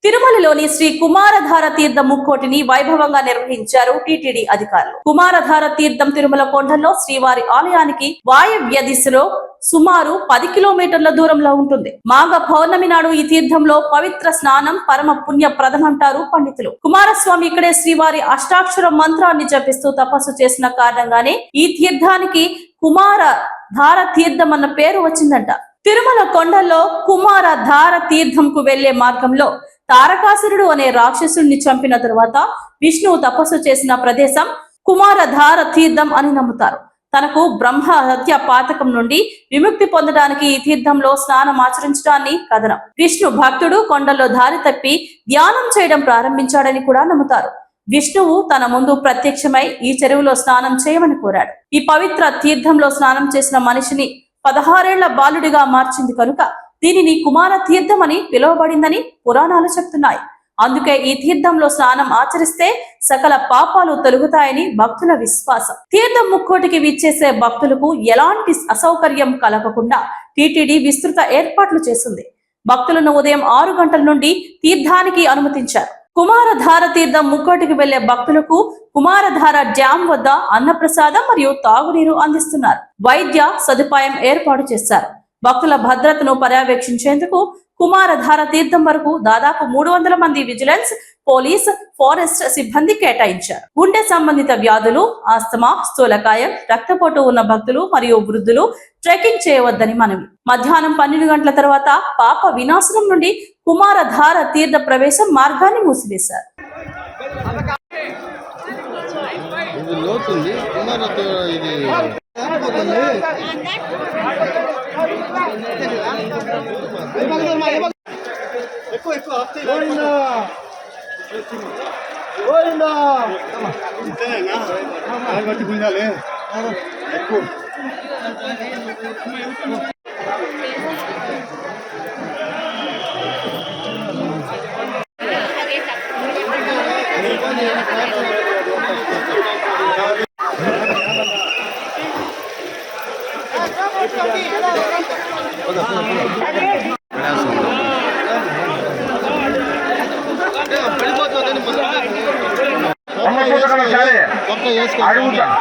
తిరుమలలోని శ్రీ కుమారధార తీర్థం ముక్కోటిని వైభవంగా నిర్వహించారు టీటీడీ అధికారులు. కుమారధార తీర్థం తిరుమల కొండల్లో శ్రీవారి ఆలయానికి వాయవ్య దిశలో సుమారు 10 కిలోమీటర్ల దూరంలో ఉంటుంది. మాఘ పౌర్ణమి నాడు ఈ తీర్థంలో పవిత్ర స్నానం పరమ పుణ్యప్రదమంటారు పండితులు. కుమారస్వామి ఇక్కడే శ్రీవారి అష్టాక్షర మంత్రాన్ని జపిస్తూ తపస్సు చేసిన కారణంగానే ఈ తీర్థానికి కుమారధార తీర్థం అన్న పేరు వచ్చిందంట. తిరుమల కొండల్లో కుమారధార తీర్థంకు వెళ్లే మార్గంలో తారకాసురుడు అనే రాక్షసుడిని చంపిన తరువాత విష్ణువు తపస్సు చేసిన ప్రదేశం కుమారధార తీర్థం అని నమ్ముతారు. తనకు బ్రహ్మ హత్య పాతకం నుండి విముక్తి పొందడానికి ఈ తీర్థంలో స్నానం ఆచరించడాన్ని కథనం. విష్ణు భక్తుడు కొండల్లో దారి తప్పి ధ్యానం చేయడం ప్రారంభించాడని కూడా నమ్ముతారు. విష్ణువు తన ముందు ప్రత్యక్షమై ఈ చెరువులో స్నానం చేయమని కోరాడు. ఈ పవిత్ర తీర్థంలో స్నానం చేసిన మనిషిని 16 ఏళ్ల బాలుడిగా మార్చింది కనుక దీనిని కుమార తీర్థం అని పిలువబడిందని పురాణాలు చెప్తున్నాయి. అందుకే ఈ తీర్థంలో స్నానం ఆచరిస్తే సకల పాపాలు తొలగుతాయని భక్తుల విశ్వాసం. తీర్థం ముక్కోటికి విచ్చేసే భక్తులకు ఎలాంటి అసౌకర్యం కలగకుండా టీటీడీ విస్తృత ఏర్పాట్లు చేసింది. భక్తులను ఉదయం 6 గంటల నుండి తీర్థానికి అనుమతించారు. కుమారధార తీర్థం ముక్కోటికి వెళ్లే భక్తులకు కుమారధార డ్యాం వద్ద అన్నప్రసాదం మరియు తాగునీరు అందిస్తున్నారు. వైద్య సదుపాయం ఏర్పాటు చేశారు. భక్తుల భద్రతను పర్యవేక్షించేందుకు కుమారధార తీర్థం వరకు దాదాపు 300 మంది విజిలెన్స్, పోలీస్, ఫారెస్ట్ సిబ్బంది కేటాయించారు. గుండె సంబంధిత వ్యాధులు, ఆస్తమా, స్థూలకాయం, రక్తపోటు ఉన్న భక్తులు మరియు వృద్ధులు ట్రెక్కింగ్ చేయవద్దని మనవి. మధ్యాహ్నం 12 గంటల తర్వాత పాప వినాశనం నుండి కుమారధార తీర్థ ప్రవేశం మార్గాన్ని మూసివేశారు.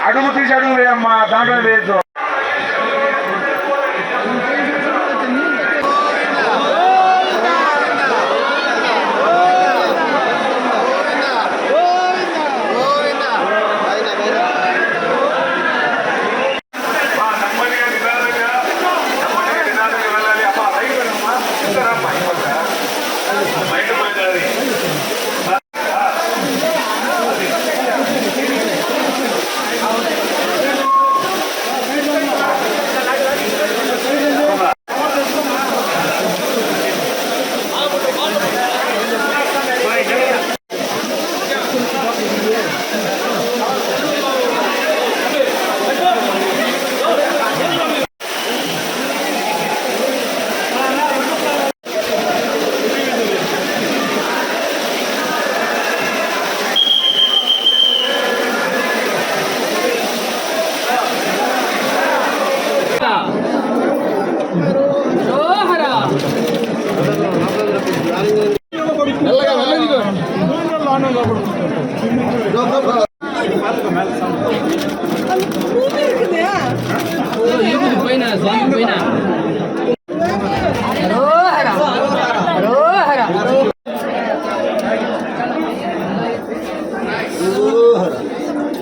అడుగు తీసి అడుగు వేయమ్మా, దాంట్లో వేయద్దు.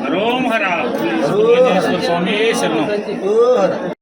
హరోం హర స్వామి శరణం.